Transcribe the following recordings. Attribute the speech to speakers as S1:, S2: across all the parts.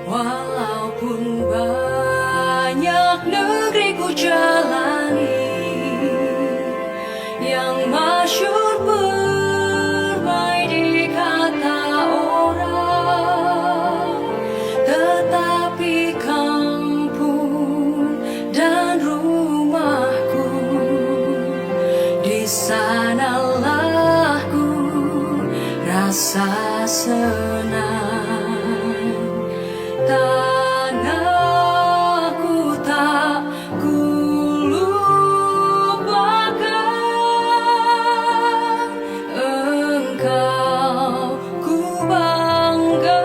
S1: Walaupun banyak negeri ku jalani, yang masyhur permai di kata orang, tetapi kampung dan rumahku, di sanalah ku rasa senang. Tanahku tak ku lupakan, engkau ku banggakan.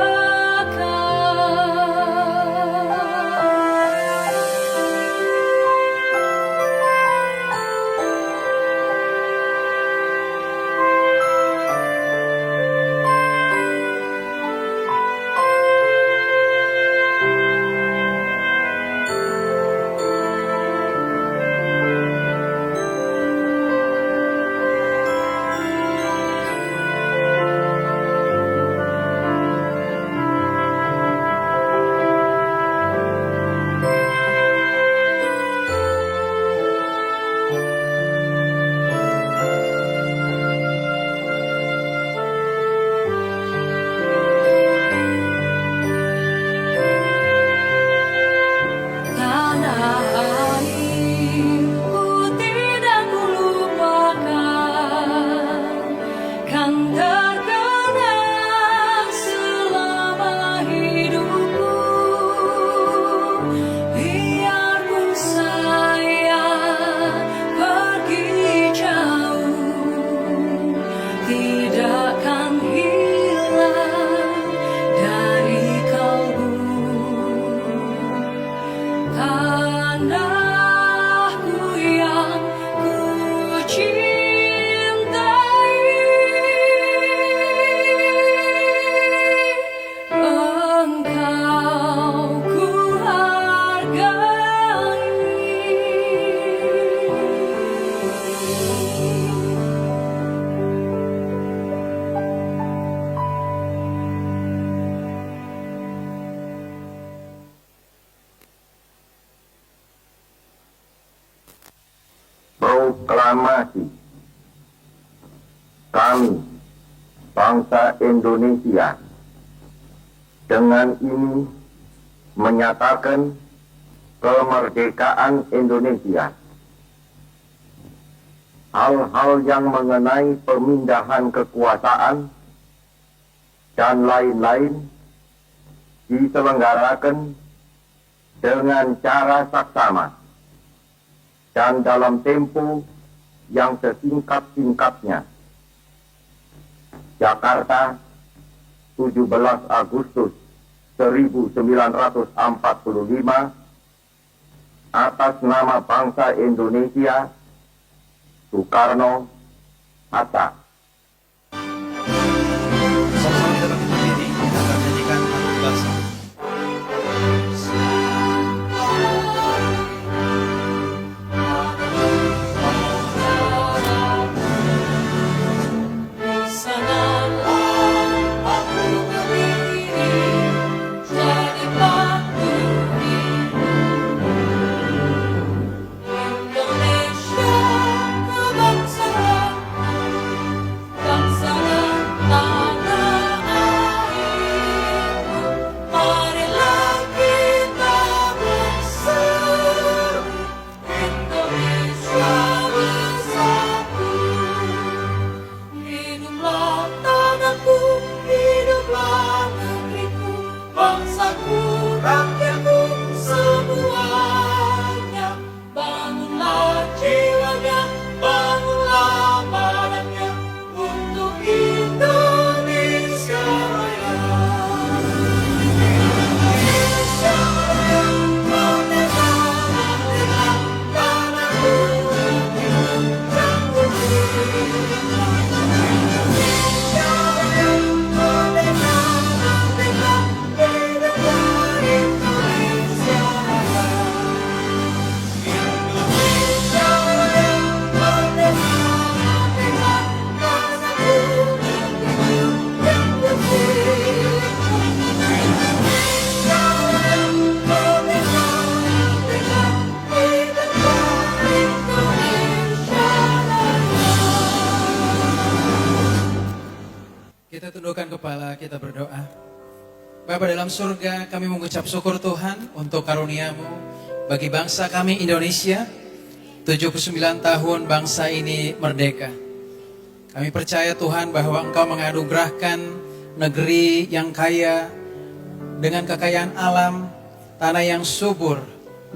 S2: Proklamasi kami, bangsa Indonesia, dengan ini menyatakan kemerdekaan Indonesia. Hal-hal yang mengenai pemindahan kekuasaan dan lain-lain diselenggarakan dengan cara saksama dan dalam tempo yang sesingkat-singkatnya. Jakarta, 17 Agustus 1945, atas nama bangsa Indonesia, Soekarno, Hatta.
S3: Sama-sama kita berdiri, kita akan menyanyikan lagu bangsa.
S1: Indonesia
S3: Kita tundukkan kepala, kita berdoa. Bapa dalam surga, kami mengucap syukur Tuhan untuk karunia-Mu bagi bangsa kami Indonesia. 79 tahun bangsa ini merdeka. Kami percaya Tuhan bahwa Engkau menganugerahkan negeri yang kaya dengan kekayaan alam, tanah yang subur,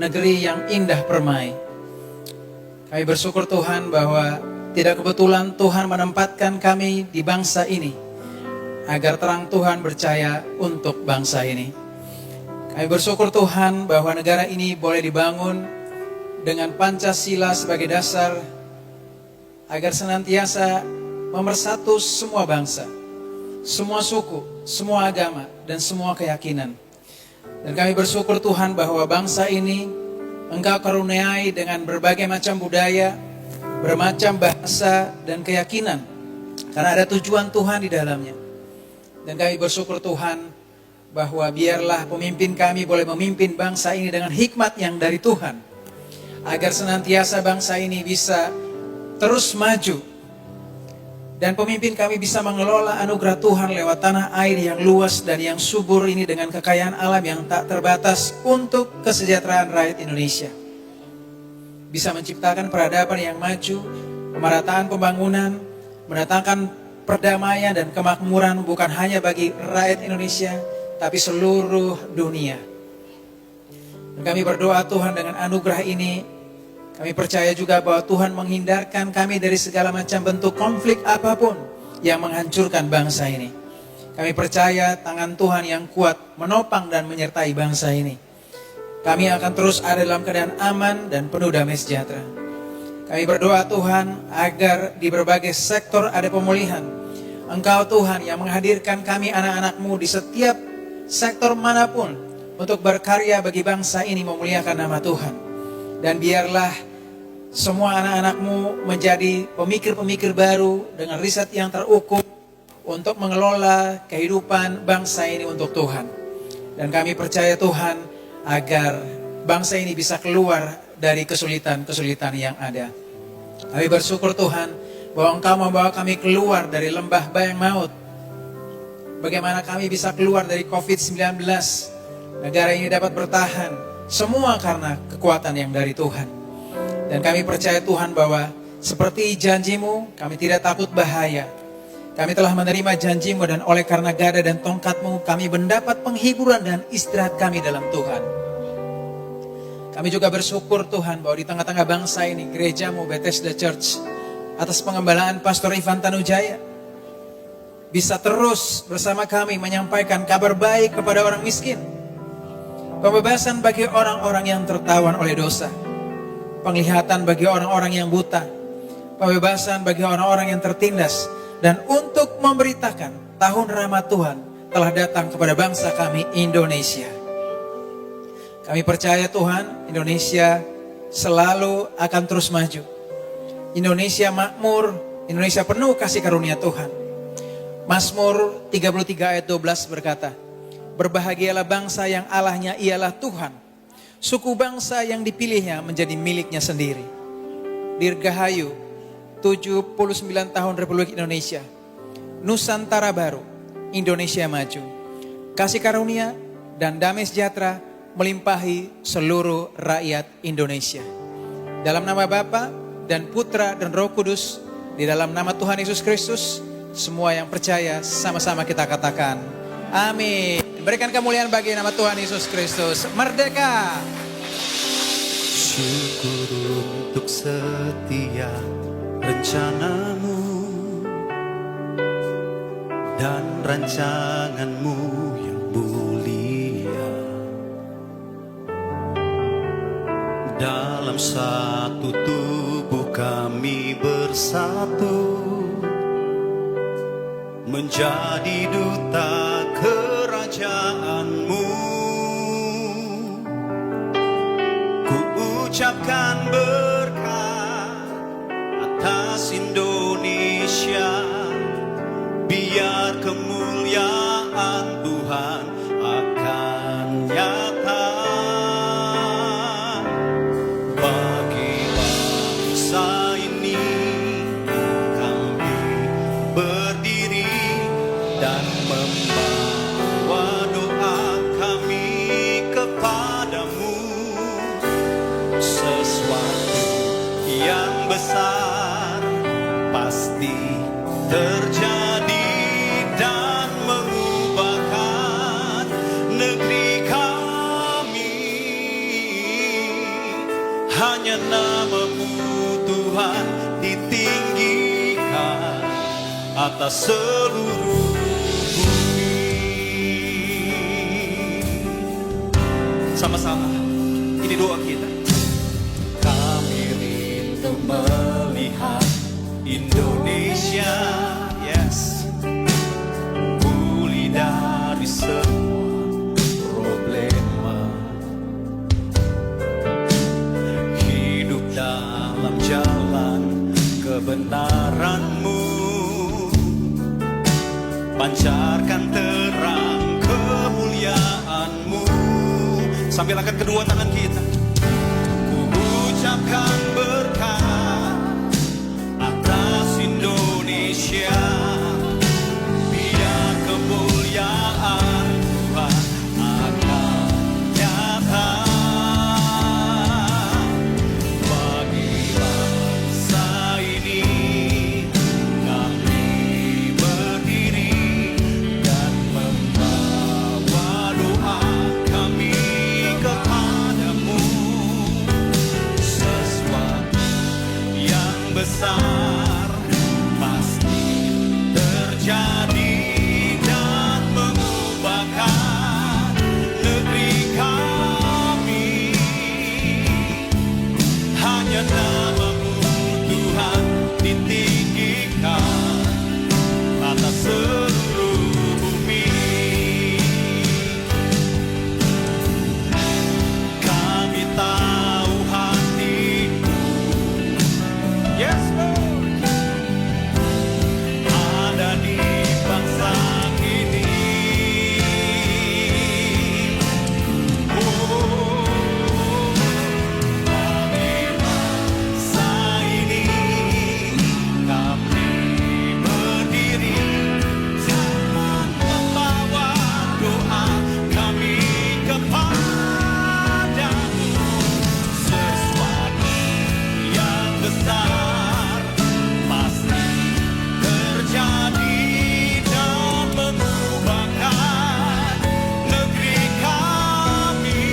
S3: negeri yang indah permai. Kami bersyukur Tuhan bahwa tidak kebetulan Tuhan menempatkan kami di bangsa ini, agar terang Tuhan bercahaya untuk bangsa ini. Kami bersyukur Tuhan bahwa negara ini boleh dibangun dengan Pancasila sebagai dasar, agar senantiasa memersatu semua bangsa, semua suku, semua agama, dan semua keyakinan. Dan kami bersyukur Tuhan bahwa bangsa ini Engkau karuniai dengan berbagai macam budaya, bermacam bahasa dan keyakinan, karena ada tujuan Tuhan di dalamnya. Dan kami bersyukur Tuhan bahwa biarlah pemimpin kami boleh memimpin bangsa ini dengan hikmat yang dari Tuhan, agar senantiasa bangsa ini bisa terus maju, dan pemimpin kami bisa mengelola anugerah Tuhan lewat tanah air yang luas dan yang subur ini dengan kekayaan alam yang tak terbatas untuk kesejahteraan rakyat Indonesia. Bisa menciptakan peradaban yang maju, pemerataan pembangunan, mendatangkan perdamaian dan kemakmuran bukan hanya bagi rakyat Indonesia, tapi seluruh dunia. Dan kami berdoa Tuhan dengan anugerah ini, kami percaya juga bahwa Tuhan menghindarkan kami dari segala macam bentuk konflik apapun yang menghancurkan bangsa ini. Kami percaya tangan Tuhan yang kuat menopang dan menyertai bangsa ini. Kami akan terus ada dalam keadaan aman dan penuh damai sejahtera. Kami berdoa Tuhan agar di berbagai sektor ada pemulihan. Engkau Tuhan yang menghadirkan kami anak-anak-Mu di setiap sektor manapun untuk berkarya bagi bangsa ini memuliakan nama Tuhan. Dan biarlah semua anak-anak-Mu menjadi pemikir-pemikir baru dengan riset yang terukur untuk mengelola kehidupan bangsa ini untuk Tuhan. Dan kami percaya Tuhan agar bangsa ini bisa keluar dari kesulitan-kesulitan yang ada. Kami bersyukur Tuhan bahwa Engkau membawa kami keluar dari lembah bayang maut. Bagaimana kami bisa keluar dari COVID-19. Negara ini dapat bertahan. Semua karena kekuatan yang dari Tuhan. Dan kami percaya Tuhan bahwa seperti janji-Mu, kami tidak takut bahaya. Kami telah menerima janji-Mu dan oleh karena gada dan tongkat-Mu, kami mendapat penghiburan dan istirahat kami dalam Tuhan. Kami juga bersyukur Tuhan bahwa di tengah-tengah bangsa ini, gereja-Mu Bethesda Church, atas pengembalaan Pastor Ivan Tanujaya, bisa terus bersama kami menyampaikan kabar baik kepada orang miskin. Pembebasan bagi orang-orang yang tertawan oleh dosa. Penglihatan bagi orang-orang yang buta. Pembebasan bagi orang-orang yang tertindas. Dan untuk memberitakan tahun rahmat Tuhan telah datang kepada bangsa kami Indonesia. Kami percaya Tuhan, Indonesia selalu akan terus maju. Indonesia makmur, Indonesia penuh kasih karunia Tuhan. Mazmur 33 ayat 12 berkata, berbahagialah bangsa yang Allahnya ialah Tuhan. Suku bangsa yang dipilihnya menjadi miliknya sendiri. Dirgahayu, 79 tahun Republik Indonesia. Nusantara baru, Indonesia maju. Kasih karunia dan damai sejahtera melimpahi seluruh rakyat Indonesia. Dalam nama Bapa dan Putra dan Roh Kudus, di dalam nama Tuhan Yesus Kristus, semua yang percaya sama-sama kita katakan, amin. Berikan kemuliaan bagi nama Tuhan Yesus Kristus. Merdeka.
S4: Syukur untuk setia rencana-Mu dan rancangan-Mu yang mulia. Dalam satu tubuh kami bersatu, menjadi duta kerajaan-Mu. Ku ucapkan berkat atas Indonesia, biar kemuliaan Tuhan akan nyata bagi bangsa ini. Kami berdiri dan yang besar pasti terjadi dan mengubahkan negeri kami. Hanya nama-Mu Tuhan ditinggikan atas seluruh bumi. Sama-sama, ini doa kita. Kami rindu melihat Indonesia, yes, pulih dari semua problema, hidup dalam jalan kebenaran-Mu, pancarkan terang kemuliaan-Mu. Sambil angkat kedua tangan kita, ku ucapkan berkat atas Indonesia, biar kemuliaan Tuhan akan nyata bagi bangsa ini. Kami berdiri dan membawa doa kami kepadamu. Sesuatu yang besar pasti terjadi dan mengubahkan negeri kami. Hanya nama-Mu Tuhan ditinggikan atas seluruh bumi. Kami tahu hati-Mu, yes Lord, ada di bangsa ini. Oh, bagi bangsa ini kami berdiri dan membawa doa kami kepadamu. Sesuatu yang besar pasti terjadi dan mengubahkan negeri kami.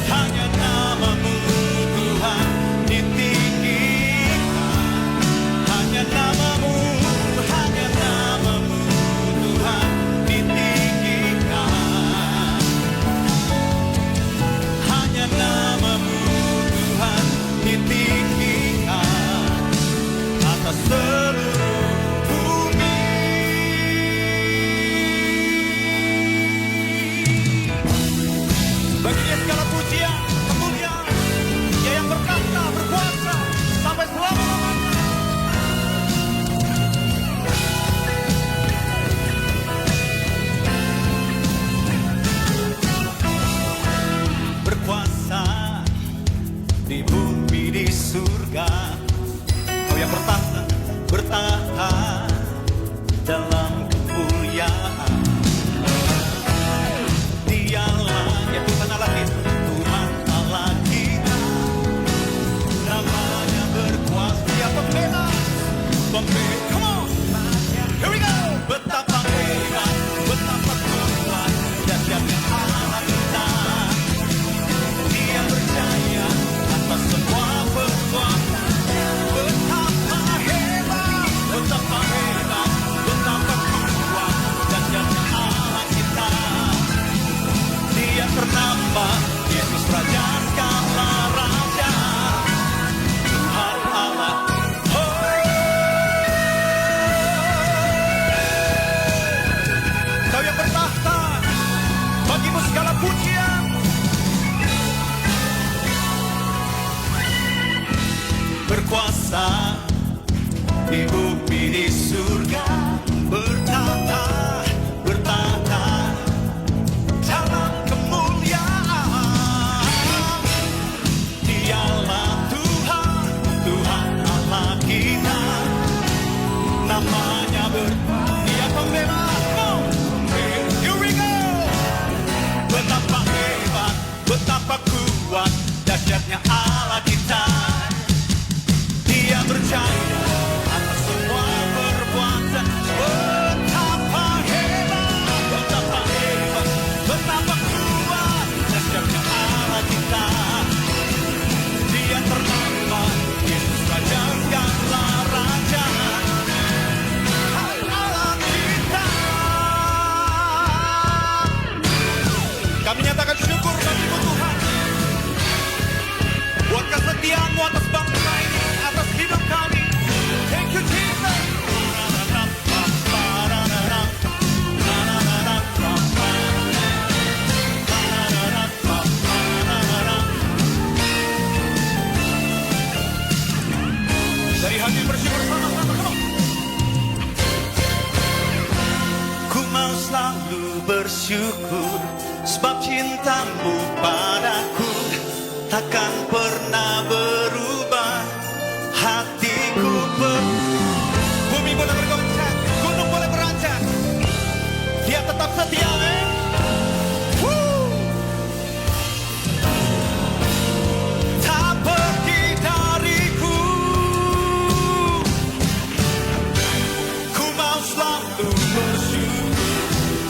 S4: Hanya nama-Mu Tuhan ditinggikan. Hanya nama-Mu Tuhan ditinggikan. Hanya nama-Mu Tuhan ditinggikan atas seluruh bumi. Baginya segala pujian, kemuliaan, Dia yang berkata, berkuasa sampai selama-lamanya. Berkuasa di bumi, di surga, Kau yang bertahta dalam kemuliaan. Dialah ya Tuhan Allah kita, Tuhan Allah kita, namanya berkuasa. Dia pembela, come on, here we go. Betapa hebat, betapa kuat dahsyatnya Allah kita. Dia berjaya atas semua perbuatan. Betapa hebat, betapa kuat dahsyatnya Allah kita. Dia ternama Yesus Raja segala raja, Tuhan Allah. Kau yang bertahta, bagi-Mu segala pujian. Berkuasa di bumi, di surga, bertahta dalam kemuliaan. Dialah Tuhan Allah kita, namanya Dia pembela. Here we go. Betapa hebat, betapa kuat dahsyatnya Allah kita. bersyukur sama-sama. Come on. Ku mau selalu bersyukur sebab cintamu padaku takkan pernah berubah. Hatiku bumi boleh bergoncang, gunung boleh beranjak, dia tetap setia. Tak pergi dariku. Ku mau selalu bersyukur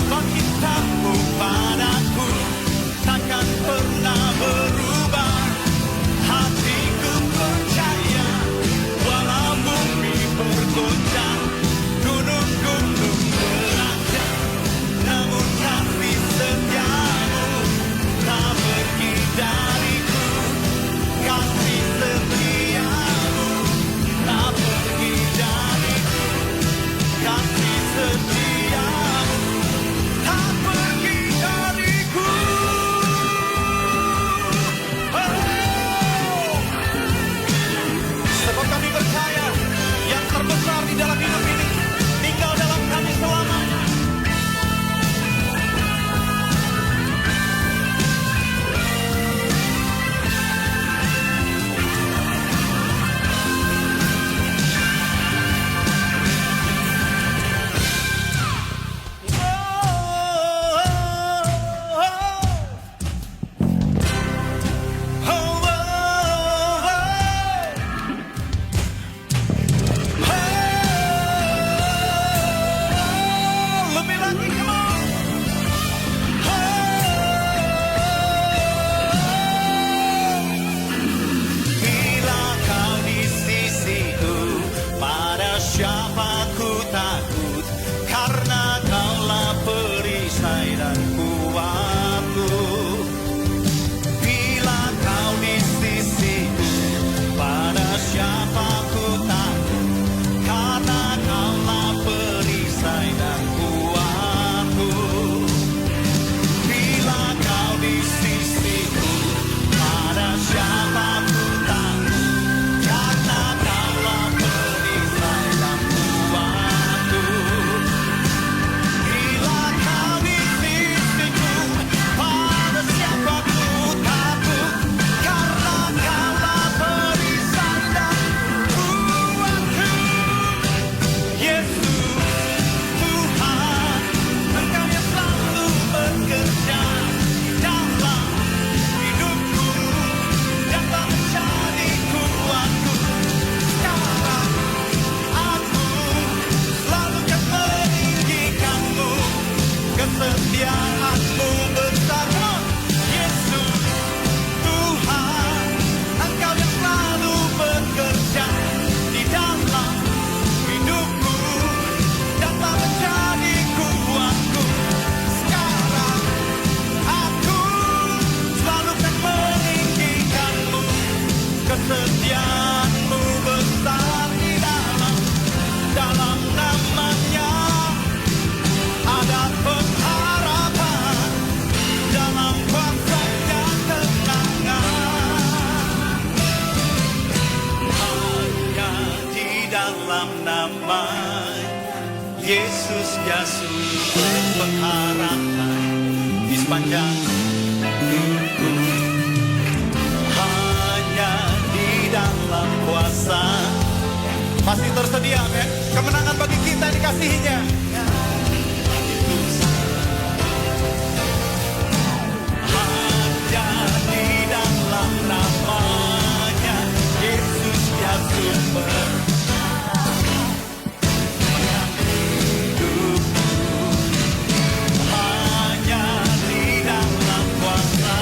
S4: sebab cintamu padaku takkan pernah berubah. Hatiku percaya walau bumi bergoncang, gunung-gunung beranjak, namun kasih setiamu tak pergi dariku. Kasih setiamu tak pergi dariku. Kasih setiamu tak pergi dariku. Sebab kami percaya yang terbesar di dalam hidup ini tinggal dalam kami selamanya. Lebih lagi, come on. Bila kau di sisiku, pada siapa ku takut, karena kaulah perisai dan kuatku. Bila kau di sisiku, pada siapa ku takut, karena kaulah perisai dan kuatku. Bila kau di sisiku, pada siapa ku takut, karena kaulah perisai dan kuatku. Bila kau di sisiku, pada siapa ku takut, karena kaulah perisai dan kuatku. Yesus, Tuhan, Engkau yang selalu bekerja dalam hidupku dan tak menjadi kuatku. Sekarang aku selalu akan meninggikanmu, kesetiaanmu besar. Yesus, Tuhan, Engkau yang selalu bekerja di dalam hidupku dan tak menjadi kuatku. Sekarang aku selalu akan meninggikanmu, kesetiaanmu besar di dalam namanya ada pengharapan, dalam kuasanya kemenangan. Hanya di dalam nama Yesus dia sumber pengharapan di sepanjang hidupku. Hanya di dalam kuasa masih tersedia men kemenangan bagi kita dikasihinya. Hanya di dalam namanya Yesus dia sumber hidupku. Hanya di dalam kuasa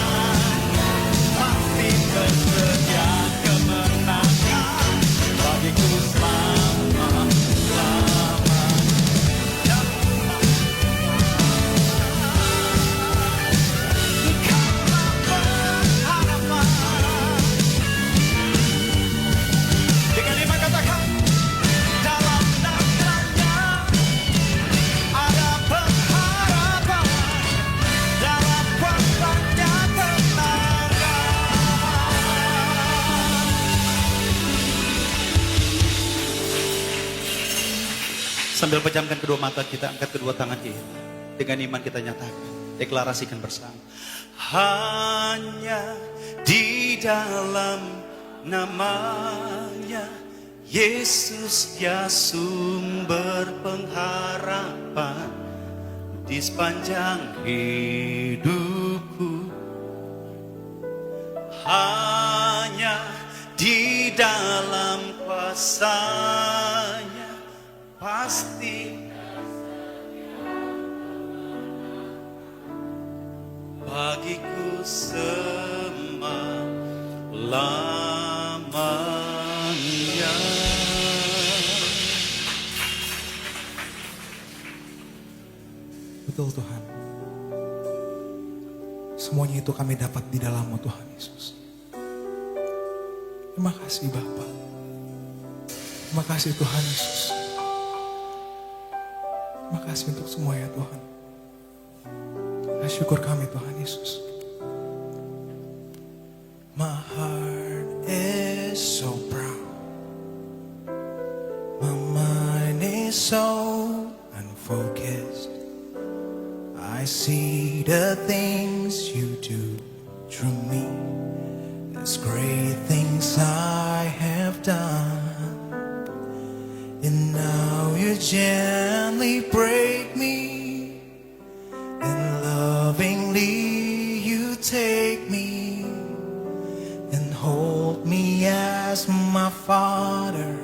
S4: masih tersedia kemenangan bagiku selama Sambil pejamkan kedua mata kita, angkat kedua tangan kita. Dengan iman kita nyatakan, deklarasikan bersama. Hanya di dalam namanya Yesus ya sumber pengharapan di sepanjang hidupku. Hanya di dalam kuasa-Nya pasti bagiku selama-lamanya.
S5: Betul Tuhan. Semuanya itu kami dapat di dalam-Mu Tuhan Yesus. Terima kasih Bapa. Terima kasih Tuhan Yesus. Terima kasih untuk semuanya Tuhan. Syukur kami Tuhan Yesus. My heart is so proud. My mind is so unfocused. I see the things you do through me. There's great things I have done. And now you gently break me. Lovingly you take me and hold me as my Father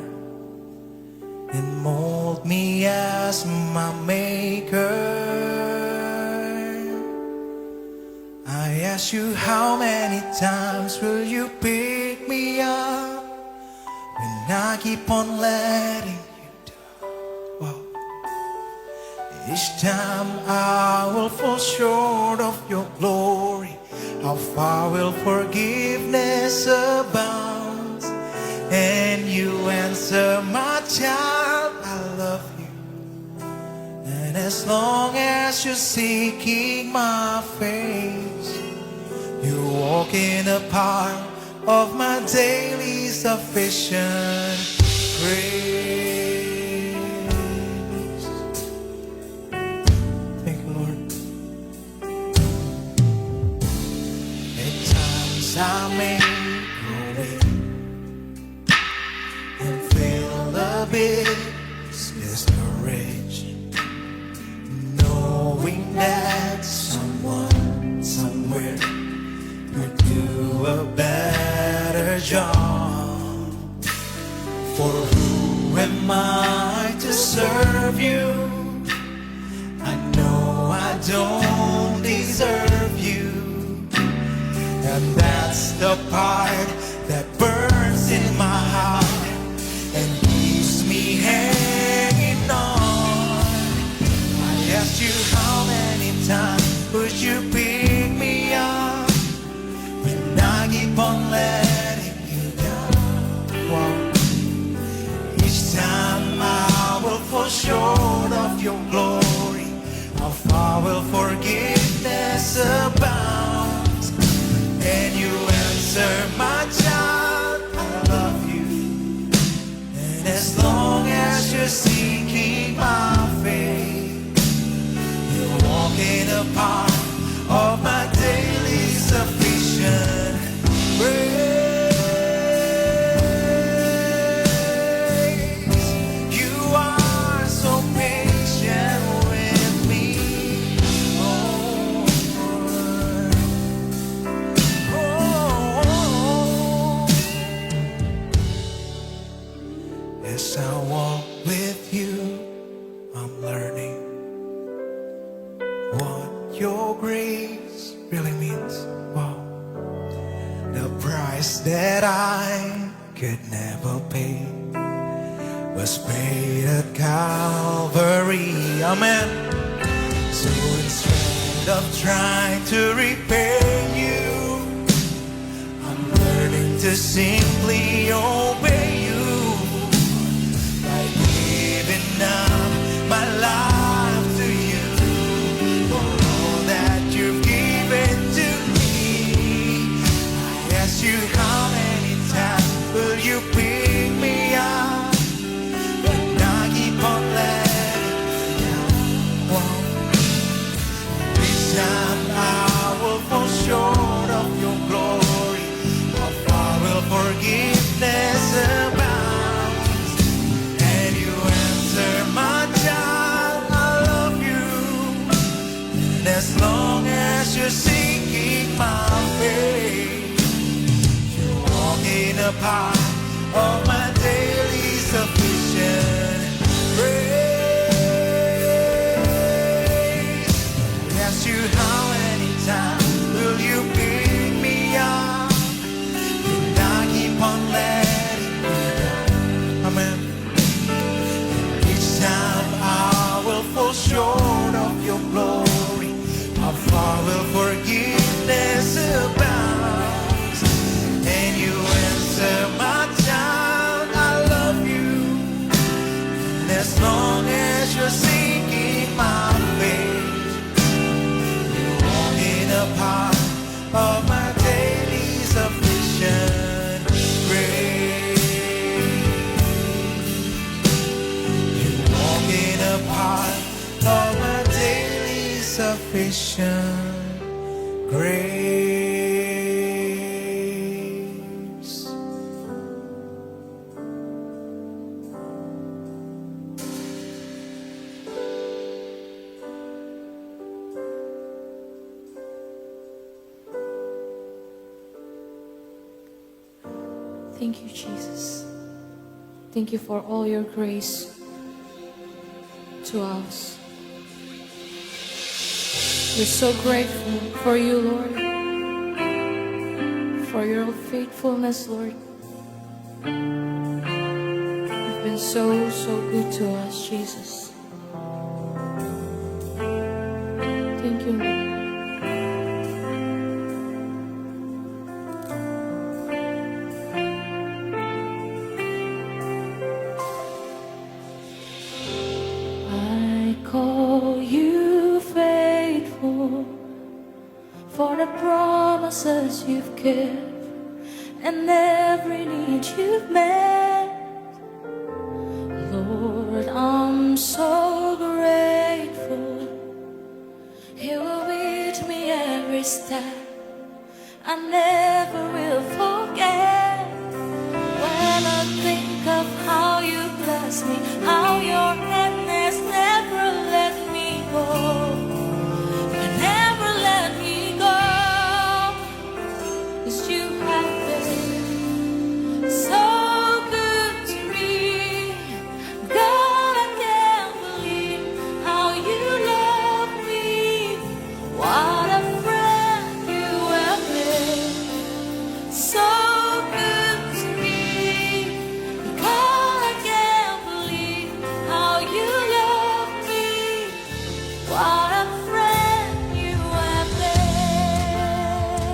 S5: and mold me as my Maker. I ask you, how many times will you pick me up when I keep on letting you down? Wow. Each time I will fall short of your glory. How far will forgiveness abound? And you answer, my child, I love you. And as long as you're seeking my face, you walk in the part of my daily sufficient grace. I may grow weak and feel a bit discouraged, knowing that someone somewhere could do a better job. For who am I to serve you? I know I don't deserve you. And that's the part that burns in my heart and keeps me hanging on. I asked you, how many times would you pick me up when I keep on letting you down? Wow. Each time I will fall short of your glory. How far will forgiveness abound? And you answer, my child, I love you. And as long as you're seeking my faith, you're walking a part of my daily sufficient grace. You are so patient with me. Oh, as I walk with you, I'm learning what your grace really means. Wow. The price that I could never pay was paid at Calvary. Amen. So instead of trying to repay you, I'm learning to simply obey you. My life to you, for all that you've given to me. I ask you, how many times will you pick me up when I keep on letting of my daily sufficient grace. We ask you how many times will you pick me up? And I keep on letting you down. Amen. Each time I will fall short of your glory. How far will forgiveness abound? And you answer, my child, I love you. And as long as you're seeking my face, you're walking a path of my daily sufficient grace. You're walking a path of my daily sufficient grace.
S1: Thank you, Jesus. Thank you for all your grace to us. We're so grateful for you, Lord, for your faithfulness, Lord. You've been so, so good to us, Jesus. Thank you, Lord. I call you faithful for the promises you've kept and every need you've met. Lord, I'm so grateful. You were with me every step. I never will forget. When I think of how you bless me, how your hand has never let me go, you never let me go, 'cause you have been so good to me. God, I can't believe how you love me. What a friend you have been. So good to me. God, I can't believe how you love me. What a friend you have been.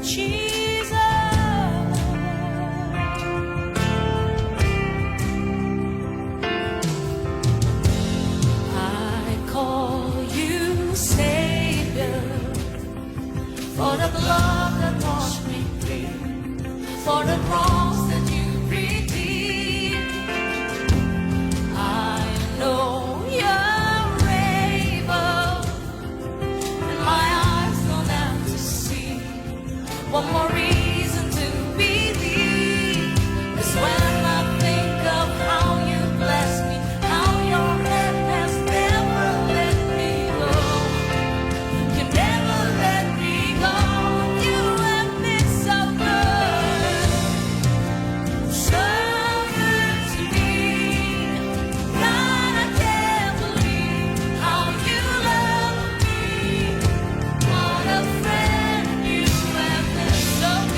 S1: Jesus. I call you Savior, for the blood that washed me free, for the cross that you redeemed. I know you're able, and my eyes don't have to see. One more reason to believe is when I think of how you bless me, how your hand has never let me go. You never let me go. You have been so good, so good to me. God, I can't believe how you love me. What a friend you have been, so good.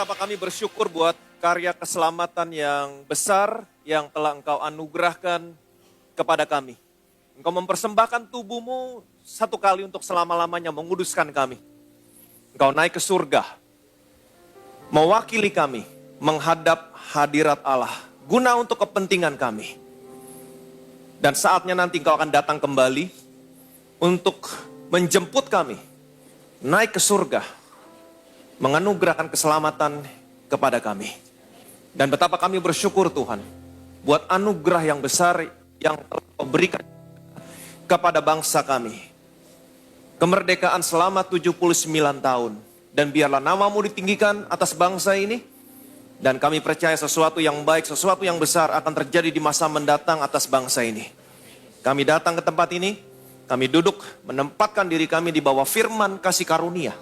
S6: Betapa kami bersyukur buat karya keselamatan yang besar yang telah Engkau anugerahkan kepada kami. Engkau mempersembahkan tubuhmu satu kali untuk selama-lamanya menguduskan kami. Engkau naik ke surga, mewakili kami menghadap hadirat Allah, guna untuk kepentingan kami. Dan saatnya nanti Engkau akan datang kembali untuk menjemput kami, naik ke surga, menganugerahkan keselamatan kepada kami. Dan betapa kami bersyukur Tuhan, buat anugerah yang besar yang telah Kau berikan kepada bangsa kami. Kemerdekaan selama 79 tahun. Dan biarlah nama-Mu ditinggikan atas bangsa ini. Dan kami percaya sesuatu yang baik, sesuatu yang besar akan terjadi di masa mendatang atas bangsa ini. Kami datang ke tempat ini, kami duduk menempatkan diri kami di bawah firman kasih karunia.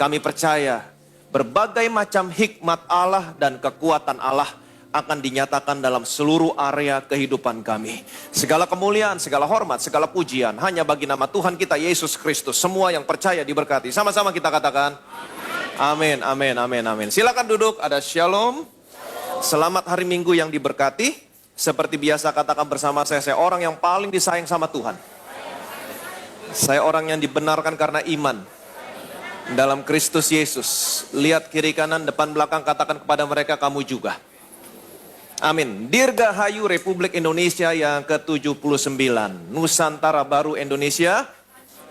S6: Kami percaya berbagai macam hikmat Allah dan kekuatan Allah akan dinyatakan dalam seluruh area kehidupan kami. Segala kemuliaan, segala hormat, segala pujian hanya bagi nama Tuhan kita Yesus Kristus. Semua yang percaya diberkati. Sama-sama kita katakan. Amin, amin, amin, amin. Silakan duduk, ada shalom. Selamat hari Minggu yang diberkati. Seperti biasa katakan bersama saya orang yang paling disayang sama Tuhan. Saya orang yang dibenarkan karena iman dalam Kristus Yesus. Lihat kiri kanan, depan belakang, katakan kepada mereka kamu juga. Amin. Dirgahayu Republik Indonesia yang ke-79. Nusantara Baru Indonesia.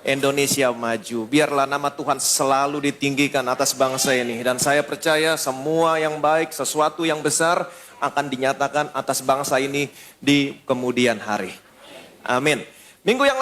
S6: Indonesia maju. Biarlah nama Tuhan selalu ditinggikan atas bangsa ini. Dan saya percaya semua yang baik, sesuatu yang besar akan dinyatakan atas bangsa ini di kemudian hari. Amin. Minggu yang lalu